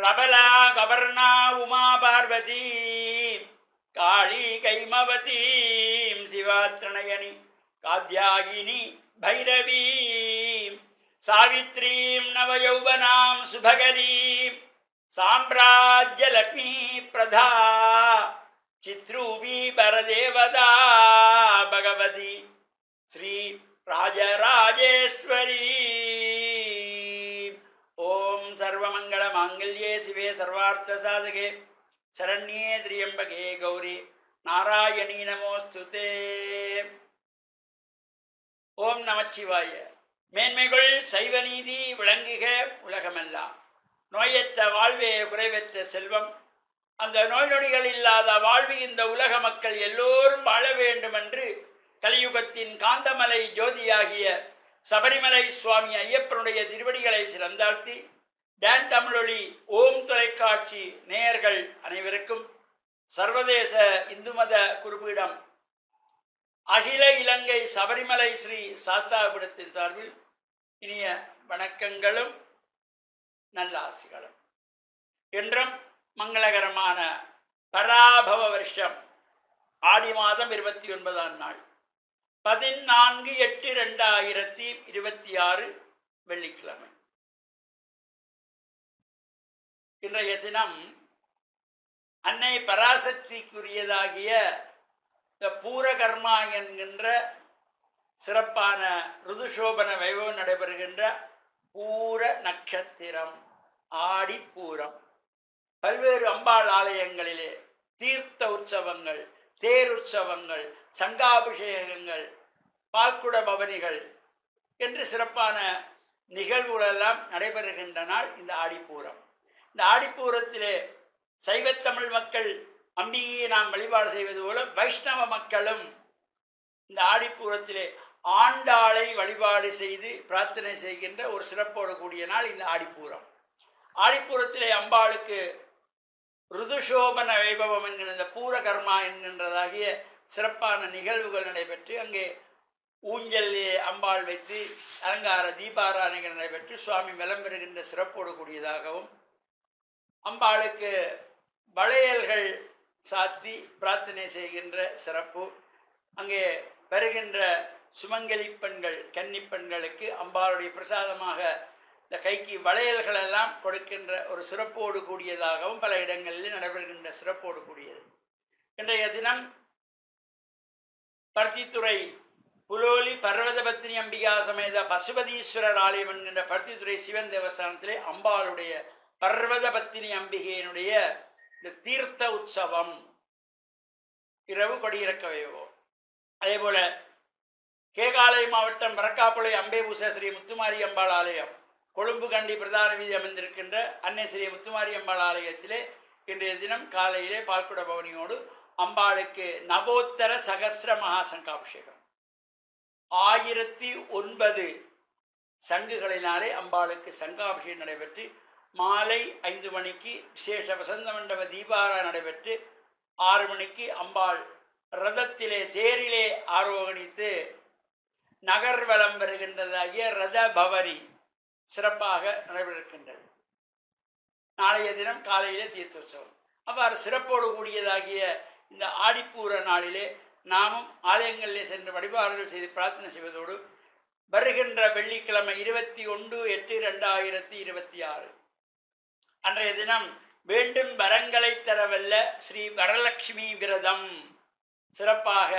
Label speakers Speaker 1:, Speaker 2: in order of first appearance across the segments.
Speaker 1: ரபலா கபர்ணா உமா பார்வதி காளி கைமவதி சிவாத்ரணயனி காத்யாயினி பைரவி சாவித்ரீம் நவயௌவனாம் சுபகரீம் சாம்ராஜ்யலக்ஷ்மி பிரதா சித்ரூபி பரதேவதா பகவதி ஸ்ரீ ராஜராஜேஸ்வரி. ஓம் சர்வமங்கள மாங்கல்யே சிவே சர்வார்த்த சாதகே சரண்யே திரியம்பகே கௌரி நாராயணி நமோஸ்துதே. ஓம் நமச்சிவாய. மேன்மைகள் சைவ நீதி விளங்குக உலகமெல்லாம். நோயற்ற வாழ்வே குறைவற்ற செல்வம். அந்த நோய் நொடிகள் இல்லாத வாழ்வு இந்த உலக மக்கள் எல்லோரும் வாழ வேண்டும் என்று கலியுகத்தின் காந்தமலை ஜோதியாகிய சபரிமலை சுவாமி ஐயப்பனுடைய திருவடிகளை சிறந்தாழ்த்தி டான் தமிழொலி ஓம் தொலைக்காட்சி நேயர்கள் அனைவருக்கும் சர்வதேச இந்து மத குறிப்பீடம் அகில இலங்கை சபரிமலை ஸ்ரீ சாஸ்தாபுரத்தின் சார்பில் இனிய வணக்கங்களும் நல்லாசிகளும். என்றும் மங்களகரமான பராபவ வருஷம் ஆடி மாதம் 29ஆம் நாள் 14/8/2026 வெள்ளிக்கிழமை. இன்றைய தினம் அன்னை பராசக்திக்குரியதாகிய இந்த பூரகர்மா என்கின்ற சிறப்பான ருதுசோபன வைபவம் நடைபெறுகின்ற பூர நட்சத்திரம் ஆடிப்பூரம். பல்வேறு அம்பாள் ஆலயங்களிலே தீர்த்த உற்சவங்கள், தேருற்சவங்கள், சங்காபிஷேகங்கள், பால்குட பவனிகள் என்று சிறப்பான நிகழ்வுகளெல்லாம் நடைபெறுகின்ற நாள் இந்த ஆடிப்பூரம். இந்த ஆடிப்பூரத்திலே சைவத்தமிழ் மக்கள் அம்பிகையை நாம் வழிபாடு செய்வது போல வைஷ்ணவ மக்களும் இந்த ஆடிப்பூரத்திலே ஆண்டாளை வழிபாடு செய்து பிரார்த்தனை செய்கின்ற ஒரு சிறப்போடு கூடிய நாள் இந்த ஆடிப்பூரம். ஆடிப்பூரத்திலே அம்பாளுக்கு ருதுசோபன வைபவம் என்கிற இந்த பூரகர்மா என்கின்றதாகிய சிறப்பான நிகழ்வுகள் நடைபெற்று அங்கே ஊஞ்சலிலே அம்பாள் வைத்து அலங்கார தீபாராதனைகள் நடைபெற்று சுவாமி வலம் பெறுகின்ற சிறப்போடு கூடியதாகவும் அம்பாளுக்கு வளையல்கள் சாத்தி பிரார்த்தனை செய்கின்ற சிறப்பு, அங்கே வருகின்ற சுமங்கலி பெண்கள் கன்னி பெண்களுக்கு அம்பாளுடைய பிரசாதமாக இந்த கைக்கு வளையல்கள் எல்லாம் கொடுக்கின்ற ஒரு சிறப்போடு கூடியதாகவும் பல இடங்களில் நடைபெறுகின்ற சிறப்போடு கூடியது. இன்றைய தினம் பருத்தித்துறை புலோலி பர்வதபத்தினி அம்பிகா சமேத பசுபதீஸ்வரர் ஆலயம் என்கின்ற பருத்தித்துறை சிவன் தேவஸ்தானத்திலே அம்பாளுடைய பர்வதபத்தினி அம்பிகையினுடைய இந்த தீர்த்த உற்சவம் இரவு கொடியிறக்க வைபவம். அதே போல கேகாலை மாவட்டம் வரக்காப்புளை அம்பேபூச ஸ்ரீ முத்துமாரி அம்பாள் ஆலயம், கொழும்பு கண்டி பிரதான வீதி அமைந்திருக்கின்ற அன்னை ஸ்ரீ முத்துமாரி அம்பாள் ஆலயத்திலே இன்றைய தினம் காலையிலே பால்குட பவனியோடு அம்பாளுக்கு நவோத்தர சகசிர மகா சங்காபிஷேகம் 1009 சங்குகளினாலே அம்பாளுக்கு சங்காபிஷேகம் நடைபெற்று மாலை 5 மணிக்கு விசேஷ வசந்த மண்டப தீபாரா நடைபெற்று 6 மணிக்கு அம்பாள் ரதத்திலே தேரிலே ஆரோகணித்து நகர்வலம் வருகின்றதாகிய ரத பவனி சிறப்பாக நடைபெறுகின்றது. நாளைய தினம் காலையிலே தீர்த்தோற்சவம். அவ்வாறு சிறப்போடு கூடியதாகிய இந்த ஆடிப்பூர நாளிலே நாமும் ஆலயங்களிலே சென்று வழிபாடுகள் செய்து பிரார்த்தனை செய்வதோடு வருகின்ற வெள்ளிக்கிழமை 21/8/2026 அன்றைய தினம் வேண்டும் வரங்களை தரவல்ல ஸ்ரீ வரலட்சுமி விரதம் சிறப்பாக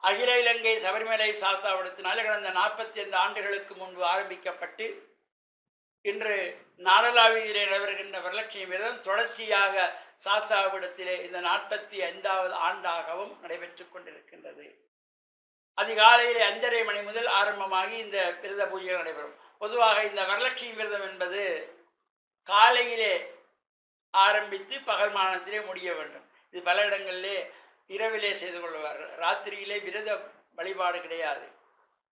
Speaker 1: அகில இலங்கை சபரிமலை சாஸ்தாவிடத்தினாலே கடந்த 45 ஆண்டுகளுக்கு முன்பு ஆரம்பிக்கப்பட்டு இன்று நாடளாவிலே நடைபெறுகின்ற வரலட்சுமி விரதம் தொடர்ச்சியாக சாஸ்தாவிடத்திலே இந்த 45வது ஆண்டாகவும் நடைபெற்று கொண்டிருக்கின்றது. அதிகாலையிலே 5:30 மணி முதல் ஆரம்பமாகி இந்த விரத பூஜைகள் நடைபெறும். பொதுவாக இந்த வரலட்சுமி விரதம் என்பது காலையிலே ஆரம்பித்து பகல் மானத்திலே முடிய வேண்டும். இது பல இடங்களிலே இரவிலே செய்து கொள்வார்கள். ராத்திரியிலே விரத வழிபாடு கிடையாது.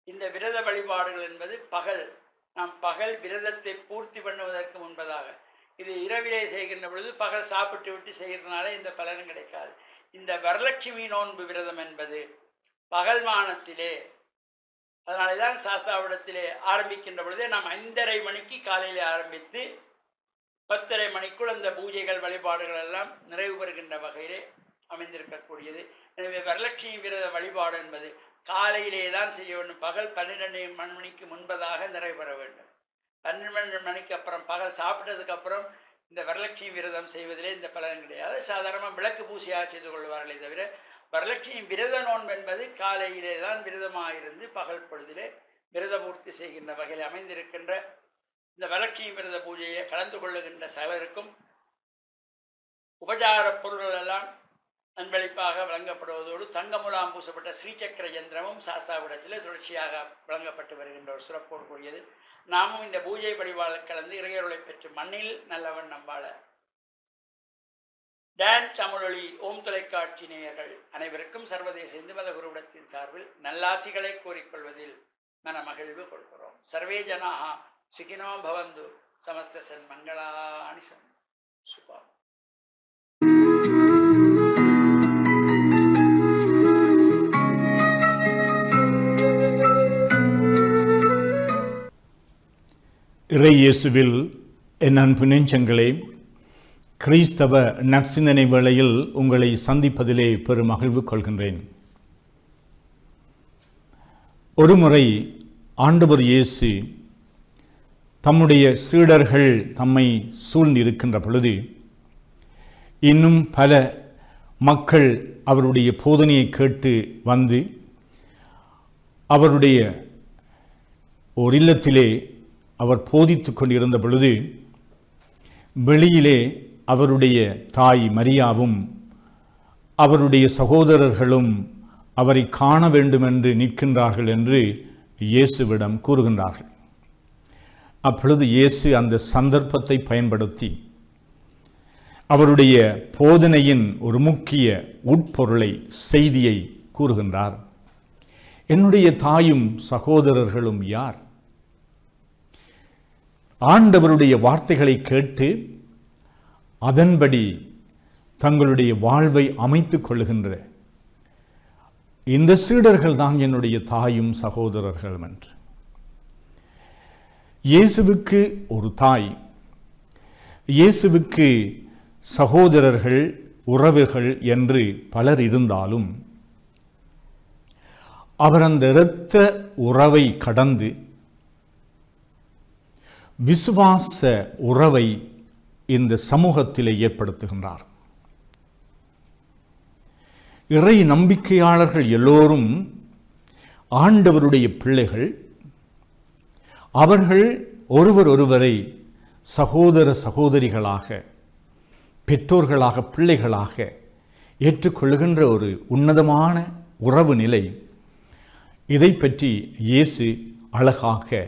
Speaker 1: இந்த விரத வழிபாடுகள் என்பது நாம் பகல் விரதத்தை பூர்த்தி பண்ணுவதற்கு முன்பதாக, இது இரவிலே செய்கின்ற பொழுது பகல் சாப்பிட்டு விட்டு செய்கிறதுனால இந்த பலனும் கிடைக்காது. இந்த வரலட்சுமி நோன்பு விரதம் என்பது பகல் மானத்திலே, அதனாலே தான் சாஸ்தாவிடத்திலே ஆரம்பிக்கின்ற பொழுதே நாம் 5:30 மணிக்கு காலையிலே ஆரம்பித்து 10:30 மணிக்குள் அந்த பூஜைகள் வழிபாடுகள் எல்லாம் நிறைவு பெறுகின்ற வகையிலே அமைந்திருக்கக்கூடியது. எனவே வரலட்சுமி விரத வழிபாடு என்பது காலையிலே தான் செய்ய வேண்டும். பகல் 12 மணிக்கு முன்பதாக நிறைவேற வேண்டும். 12 மணிக்கு அப்புறம் பகல் சாப்பிட்டதுக்கு அப்புறம் இந்த வரலட்சுமி விரதம் செய்வதிலே இந்த பலன் கிடையாது. சாதாரணமாக விளக்கு பூசையாக செய்து கொள்வார்களே தவிர வரலட்சுமி விரத நோன்பு என்பது காலையிலே தான் விரதமாக இருந்து பகல் பொழுதிலே விரத பூர்த்தி செய்கின்ற வகையில் அமைந்திருக்கின்ற இந்த வரலட்சுமி விரத பூஜையை கலந்து கொள்ளுகின்ற சகலருக்கும் உபச்சார பொருள்கள் எல்லாம் அன்பளிப்பாக வழங்கப்படுவதோடு தங்கமுலாம் பூசப்பட்ட ஸ்ரீசக்கர யந்திரமும் சாஸ்தாவிடத்தில் தொடர்ச்சியாக வழங்கப்பட்டு வருகின்ற ஒரு சிறப்போடு கூடியது. நாமும் இந்த பூஜை வழிபாடு கலந்து இறையருளை பெற்று மண்ணில் நல்லவன் நம்பாள. டான் தமிழொலி ஓம் தொலைக்காட்சி நேயர்கள் அனைவருக்கும் சர்வதேச இந்து மத குருவிடத்தின் சார்பில் நல்லாசிகளை கூறிக்கொள்வதில் மன மகிழ்வு கொள்கிறோம். சர்வே ஜனாக சுகினோ பவந்து சமஸ்த சன்மங்களானி சன் சுபா.
Speaker 2: இறை இயேசுவில் என் அன்பு நெஞ்சங்களே, கிறிஸ்தவ நற்சிந்தனை வேளையில் உங்களை சந்திப்பதிலே பெரும் மகிழ்வு கொள்கின்றேன். ஒருமுறை ஆண்டவர் இயேசு தம்முடைய சீடர்கள் தம்மை சூழ்ந்திருக்கின்ற பொழுது இன்னும் பல மக்கள் அவருடைய போதனையை கேட்டு வந்து அவருடைய ஒரு இல்லத்திலே அவர் போதித்து கொண்டிருந்த பொழுது வெளியிலே அவருடைய தாய் மரியாவும் அவருடைய சகோதரர்களும் அவரை காண வேண்டுமென்று நிற்கின்றார்கள் என்று இயேசுவிடம் கூறுகின்றார்கள். அப்பொழுது இயேசு அந்த சந்தர்ப்பத்தை பயன்படுத்தி அவருடைய போதனையின் ஒரு முக்கிய உட்பொருளை செய்தியை கூறுகின்றார். என்னுடைய தாயும் சகோதரர்களும் யார்? ஆண்டவருடைய வார்த்தைகளை கேட்டு அதன்படி தங்களுடைய வாழ்வை அமைத்துக் கொள்ளுகின்ற இந்த சீடர்கள் தான் என்னுடைய தாயும் சகோதரர்களும் என்று. இயேசுவுக்கு ஒரு தாய், இயேசுவுக்கு சகோதரர்கள், உறவுகள் என்று பலர் இருந்தாலும் அவர் அந்த இரத்த உறவை கடந்து விசுவாச உறவை இந்த சமூகத்திலே ஏற்படுத்துகின்றார். இறை நம்பிக்கையாளர்கள் எல்லோரும் ஆண்டவருடைய பிள்ளைகள். அவர்கள் ஒருவர் ஒருவரை சகோதர சகோதரிகளாக, பெற்றோர்களாக, பிள்ளைகளாக ஏற்றுக்கொள்ளுகின்ற ஒரு உன்னதமான உறவு நிலை. இதை பற்றி இயேசு அழகாக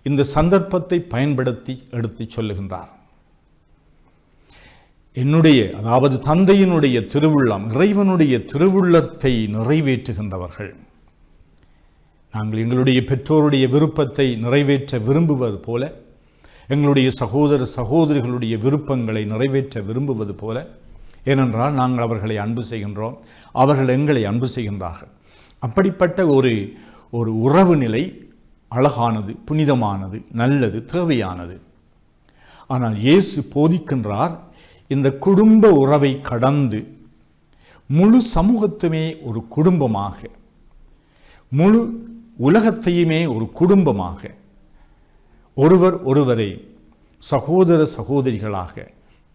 Speaker 2: இந்த சந்தர்ப்பத்தை பயன்படுத்தி எடுத்து சொல்லுகின்றார். என்னுடைய, அதாவது தந்தையினுடைய திருவுள்ளம், இறைவனுடைய திருவுள்ளத்தை நிறைவேற்றுகின்றவர்கள். நாங்கள் எங்களுடைய பெற்றோருடைய விருப்பத்தை நிறைவேற்ற விரும்புவது போல, எங்களுடைய சகோதர சகோதரிகளுடைய விருப்பங்களை நிறைவேற்ற விரும்புவது போல, ஏனென்றால் நாங்கள் அவர்களை அன்பு செய்கின்றோம், அவர்கள் எங்களை அன்பு செய்கின்றார்கள். அப்படிப்பட்ட ஒரு உறவு நிலை அழகானது, புனிதமானது, நல்லது, தேவையானது. ஆனால் இயேசு போதிக்கின்றார், இந்த குடும்ப உறவை கடந்து முழு சமூகத்துமே ஒரு குடும்பமாக, முழு உலகத்தையுமே ஒரு குடும்பமாக, ஒருவர் ஒருவரை சகோதர சகோதரிகளாக,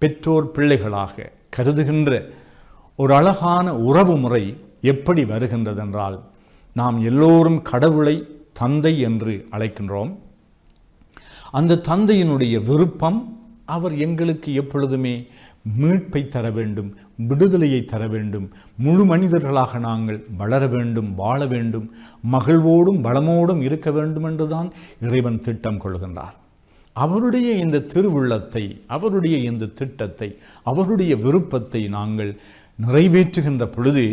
Speaker 2: பெற்றோர் பிள்ளைகளாக கருதுகின்ற ஒரு அழகான உறவு முறை எப்படி வருகின்றதென்றால், நாம் எல்லோரும் கடவுளை தந்தை என்று அழைக்கின்றோம். அந்த தந்தையினுடைய விருப்பம், அவர் எங்களுக்கு எப்பொழுதுமே மீட்பை தர வேண்டும், விடுதலையை தர வேண்டும், முழு மனிதர்களாக நாங்கள் வளர வேண்டும், வாழ வேண்டும், மகிழ்வோடும் வளமோடும் இருக்க வேண்டும் என்றுதான் இறைவன் திட்டம் கொள்கின்றார். அவருடைய இந்த திருவுள்ளத்தை, அவருடைய இந்த திட்டத்தை, அவருடைய விருப்பத்தை நாங்கள் நிறைவேற்றுகின்ற பொழுது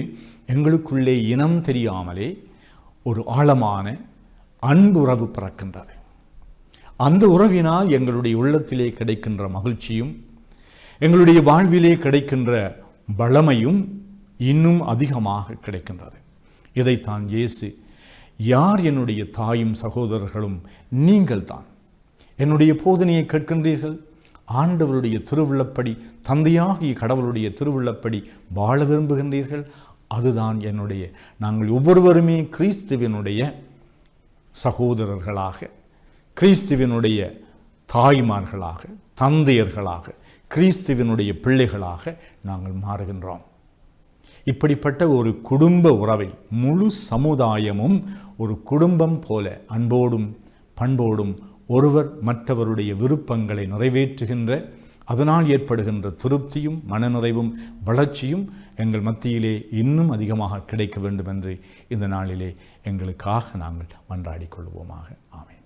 Speaker 2: எங்களுக்குள்ளே இனம் தெரியாமலே ஒரு ஆழமான அன்புறவு பிறக்கின்றது. அந்த உறவினால் எங்களுடைய உள்ளத்திலே கிடைக்கின்ற மகிழ்ச்சியும், எங்களுடைய வாழ்விலே கிடைக்கின்ற வளமையும் இன்னும் அதிகமாக கிடைக்கின்றது. இதைத்தான் இயேசு, யார் என்னுடைய தாயும் சகோதரர்களும் நீங்கள் தான். என்னுடைய போதனையை கேட்கின்றீர்கள், ஆண்டவருடைய திருவுள்ளப்படி, தந்தையாகிய கடவுளுடைய திருவுள்ளப்படி வாழ விரும்புகின்றீர்கள்? அதுதான் நாங்கள் ஒவ்வொருவருமே கிறிஸ்துவினுடைய சகோதரர்களாக, கிறிஸ்துவினுடைய தாய்மார்களாக, தந்தையர்களாக, கிறிஸ்துவினுடைய பிள்ளைகளாக நாங்கள் மாறுகின்றோம். இப்படிப்பட்ட ஒரு குடும்ப உறவை முழு சமுதாயமும் ஒரு குடும்பம் போல அன்போடும் பண்போடும் ஒருவர் மற்றவருடைய விருப்பங்களை நிறைவேற்றுகின்ற, அதனால் ஏற்படுகின்ற திருப்தியும் மனநிறைவும் வளர்ச்சியும் எங்கள் மத்தியிலே இன்னும் அதிகமாக கிடைக்க வேண்டும் என்று இந்த நாளிலே எங்களுக்காக நாங்கள் மன்றாடிக் கொள்வோமாக. ஆமென்.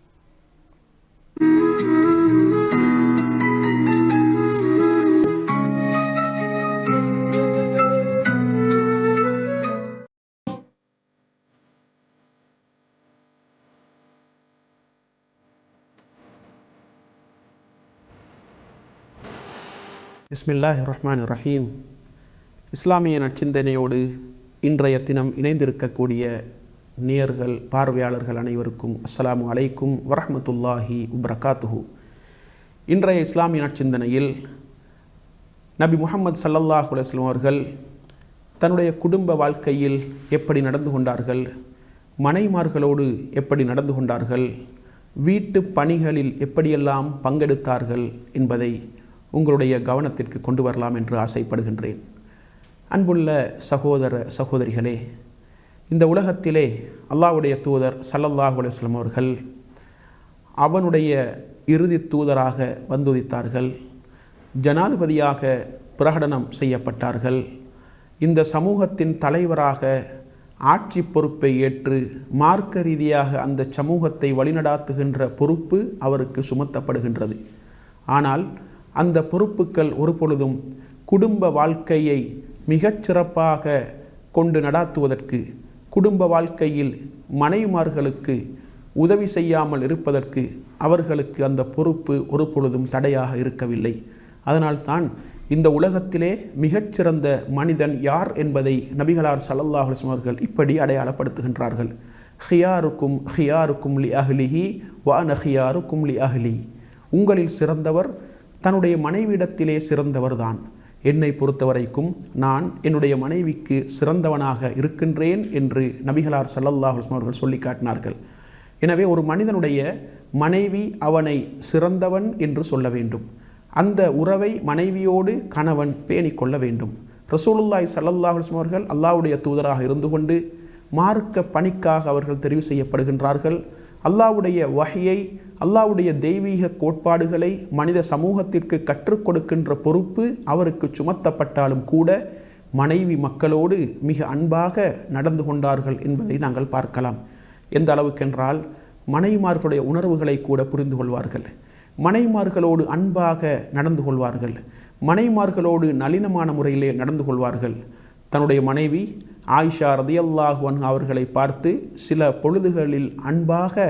Speaker 3: பிஸ்மில்லாஹிர் ரஹ்மானிர் ரஹீம். இஸ்லாமிய நற்சிந்தனையோடு இன்றைய தினம் இணைந்திருக்கக்கூடிய நேயர்கள், பார்வையாளர்கள் அனைவருக்கும் அஸ்ஸலாமு அலைக்கும் வரஹ்மத்துல்லாஹி வபரகாத்துஹு. இன்றைய இஸ்லாமிய நற்சிந்தனையில் நபி முஹம்மது ஸல்லல்லாஹு அலைஹி வஸல்லம் அவர்கள் தன்னுடைய குடும்ப வாழ்க்கையில் எப்படி நடந்து கொண்டார்கள், மனைமார்களோடு எப்படி நடந்து கொண்டார்கள், வீட்டு பணிகளில் எப்படியெல்லாம் பங்கெடுத்தார்கள் என்பதை உங்களுடைய கவனத்திற்கு கொண்டு வரலாம் என்று ஆசைப்படுகின்றேன். அன்புள்ள சகோதர சகோதரிகளே, இந்த உலகத்திலே அல்லாஹ்வுடைய தூதர் ஸல்லல்லாஹு அலைஹி வஸல்லம் அவர்கள் அவனுடைய இறுதி தூதராக வந்துதித்தார்கள். ஜனாதிபதியாக பிரகடனம் செய்யப்பட்டார்கள். இந்த சமூகத்தின் தலைவராக ஆட்சி பொறுப்பை ஏற்று மார்க்க ரீதியாக அந்த சமூகத்தை வழிநடாத்துகின்ற பொறுப்பு அவருக்கு சுமத்தப்படுகின்றது. ஆனால் அந்த பொறுப்புகள் ஒரு பொழுதும் குடும்ப வாழ்க்கையை மிகச்சிறப்பாக கொண்டு நடாத்துவதற்கு, குடும்ப வாழ்க்கையில் மனைவிமார்களுக்கு உதவி செய்யாமல் இருப்பதற்கு அவர்களுக்கு அந்த பொறுப்பு ஒரு பொழுதும் தடையாக இருக்கவில்லை. அதனால்தான் இந்த உலகத்திலே மிகச்சிறந்த மனிதன் யார் என்பதை நபிகளார் ஸல்லல்லாஹு அலைஹி வஸல்லம் அவர்கள் இப்படி அடையாளப்படுத்துகின்றார்கள். ஹியாருக்கும் ஹியாருக்கும் லி அஹ்லிஹி வ அன ஹியாருக்கும் லி அஹ்லி. உங்களில் சிறந்தவர் தன்னுடைய மனைவியிடத்திலே சிறந்தவர்தான். என்னை பொறுத்தவரைக்கும் நான் என்னுடைய மனைவிக்கு சிறந்தவனாக இருக்கின்றேன் என்று நபிகளார் ஸல்லல்லாஹு அலைஹி வஸல்லம் அவர்கள் சொல்லி காட்டினார்கள். எனவே ஒரு மனிதனுடைய மனைவி அவனை சிறந்தவன் என்று சொல்ல வேண்டும். அந்த உறவை மனைவியோடு கணவன் பேணிக் கொள்ள வேண்டும். ரசூலுல்லாஹி ஸல்லல்லாஹு அலைஹி வஸல்லம் அவர்கள் அல்லாஹ்வுடைய தூதராக இருந்து கொண்டு மார்க்க பணிக்காக அவர்கள் தெரிவு செய்யப்படுகின்றார்கள். அல்லாஹ்வுடைய வஹியை, அல்லாஹ்வுடைய தெய்வீக கோட்பாடுகளை மனித சமூகத்திற்கு கற்றுக் கொடுக்கின்ற பொறுப்பு அவருக்கு சுமத்தப்பட்டாலும் கூட மனைவி மக்களோடு மிக அன்பாக நடந்து கொண்டார்கள் என்பதை நாங்கள் பார்க்கலாம். எந்த அளவுக்கென்றால் மனைவிமார்களுடைய உணர்வுகளை கூட புரிந்து கொள்வார்கள், மனைவிமார்களோடு அன்பாக நடந்து கொள்வார்கள், மனைவிமார்களோடு நளினமான முறையிலே நடந்து கொள்வார்கள். தன்னுடைய மனைவி ஆயிஷா ரதியல்லாஹு அன்ஹா அவர்களை பார்த்து சில பொழுதுகளில் அன்பாக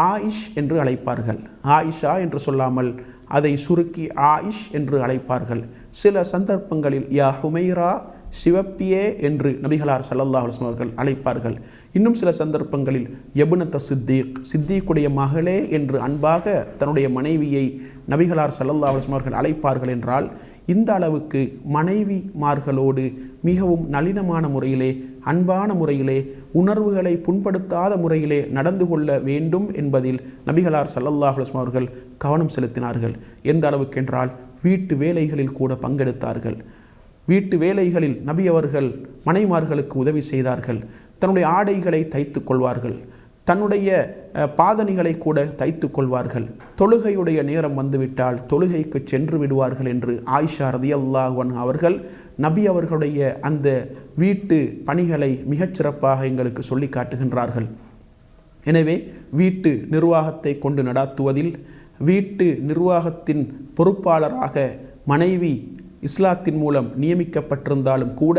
Speaker 3: ஆயிஷ் என்று அழைப்பார்கள். ஆயிஷா என்று சொல்லாமல் அதை சுருக்கி ஆயிஷ் என்று அழைப்பார்கள். சில சந்தர்ப்பங்களில் யா ஹுமைரா, சிவப்பியே என்று நபிகளார் ஸல்லல்லாஹு அலைஹி வஸல்லம் அவர்கள் அழைப்பார்கள். இன்னும் சில சந்தர்ப்பங்களில் யபுனத்த சித்தீக், சித்தீக்குடைய மகளே என்று அன்பாக தன்னுடைய மனைவியை நபிகளார் ஸல்லல்லாஹு அலைஹி வஸல்லம் அவர்கள் அழைப்பார்கள். என்றால் இந்த அளவுக்கு மனைவிமார்களோடு மிகவும் நளினமான முறையிலே, அன்பான முறையிலே, உணர்வுகளை புண்படுத்தாத முறையிலே நடந்து கொள்ள வேண்டும் என்பதில் நபிகளார் ஸல்லல்லாஹு அலைஹி வஸல்லம் அவர்கள் கவனம் செலுத்தினார்கள். எந்த அளவுக்கென்றால் வீட்டு வேலைகளில் கூட பங்கெடுத்தார்கள். வீட்டு வேலைகளில் நபி அவர்கள் மனைவிமார்களுக்கு உதவி செய்தார்கள். தன்னுடைய ஆடைகளை தைத்து கொள்வார்கள், தன்னுடைய பாதணிகளை கூட தைத்து கொள்வார்கள். தொழுகையுடைய நேரம் வந்துவிட்டால் தொழுகைக்கு சென்று விடுவார்கள் என்று ஆயிஷா ரதியல்லாஹு அன்ஹா அவர்கள் நபி அவர்களுடைய அந்த வீட்டு பணிகளை மிகச்சிறப்பாக எங்களுக்கு சொல்லி காட்டுகின்றார்கள். எனவே வீட்டு நிர்வாகத்தை கொண்டு நடாத்துவதில், வீட்டு நிர்வாகத்தின் பொறுப்பாளராக மனைவி இஸ்லாத்தின் மூலம் நியமிக்கப்பட்டிருந்தாலும் கூட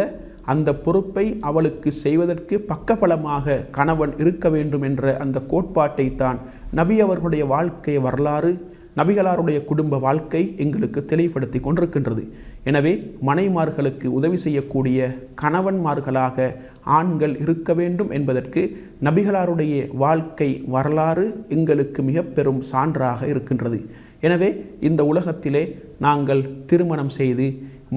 Speaker 3: அந்த பொறுப்பை அவளுக்கு செய்வதற்கு பக்கபலமாக கணவன் இருக்க வேண்டும் என்ற அந்த கோட்பாட்டை தான் நபி அவர்களுடைய வாழ்க்கை வரலாறு, நபிகளாருடைய குடும்ப வாழ்க்கை எங்களுக்கு தெளிவுபடுத்தி கொண்டிருக்கின்றது. எனவே மனைமார்களுக்கு உதவி செய்யக்கூடிய கணவன்மார்களாக ஆண்கள் இருக்க வேண்டும் என்பதற்கு நபிகளாருடைய வாழ்க்கை வரலாறு எங்களுக்கு மிக பெரும் சான்றாக இருக்கின்றது. எனவே இந்த உலகத்திலே நாங்கள் திருமணம் செய்து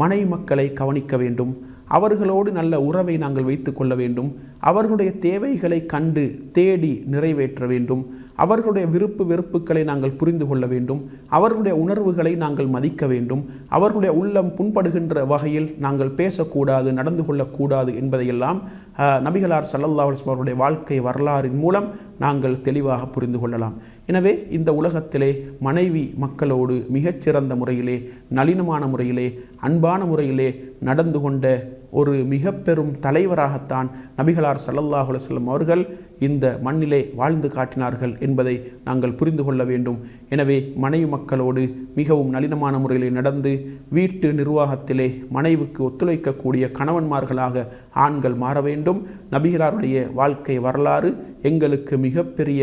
Speaker 3: மனைவி மக்களை கவனிக்க வேண்டும். அவர்களோடு நல்ல உறவை நாங்கள் வைத்து கொள்ள வேண்டும். அவர்களுடைய தேவைகளை கண்டு தேடி நிறைவேற்ற வேண்டும். அவர்களுடைய விருப்பு வெறுப்புகளை நாங்கள் புரிந்து கொள்ள வேண்டும். அவர்களுடைய உணர்வுகளை நாங்கள் மதிக்க வேண்டும். அவர்களுடைய உள்ளம் புண்படுகின்ற வகையில் நாங்கள் பேசக்கூடாது, நடந்து கொள்ளக்கூடாது என்பதையெல்லாம் நபிகளார் ஸல்லல்லாஹு அலைஹி வஸல்லம் அவருடைய வாழ்க்கை வரலாறின் மூலம் நாங்கள் தெளிவாக புரிந்து கொள்ளலாம். எனவே இந்த உலகத்திலே மனைவி மக்களோடு மிகச்சிறந்த முறையிலே, நளினமான முறையிலே, அன்பான முறையிலே நடந்து கொண்ட ஒரு மிக பெரும் தலைவராகத்தான் நபிகளார் ஸல்லல்லாஹு அலைஹி வஸல்லம் அவர்கள் இந்த மண்ணிலே வாழ்ந்து காட்டினார்கள் என்பதை நாங்கள் புரிந்து கொள்ள வேண்டும். எனவே மனைவி மக்களோடு மிகவும் நளினமான முறையிலே நடந்து வீட்டு நிர்வாகத்திலே மனைவிக்கு ஒத்துழைக்கக்கூடிய கணவன்மார்களாக ஆண்கள் மாற வேண்டும். நபிகளாருடைய வாழ்க்கை வரலாறு எங்களுக்கு மிகப்பெரிய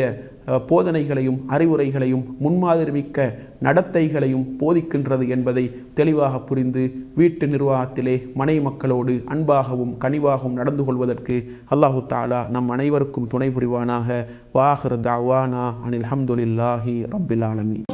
Speaker 3: போதனைகளையும் அறிவுரைகளையும் முன்மாதிரிமிக்க நடத்தைகளையும் போதிக்கின்றது என்பதை தெளிவாக புரிந்து வீட்டு நிர்வாகத்திலே மனைவி மக்களோடு அன்பாகவும் கனிவாகவும் நடந்து கொள்வதற்கு அல்லாஹு தஆலா நம் அனைவருக்கும் துணை புரிவானாக. வாஹிர் தஅவானா அனில் ஹம்துலில்லாஹி ரப்பில் ஆலமீன்.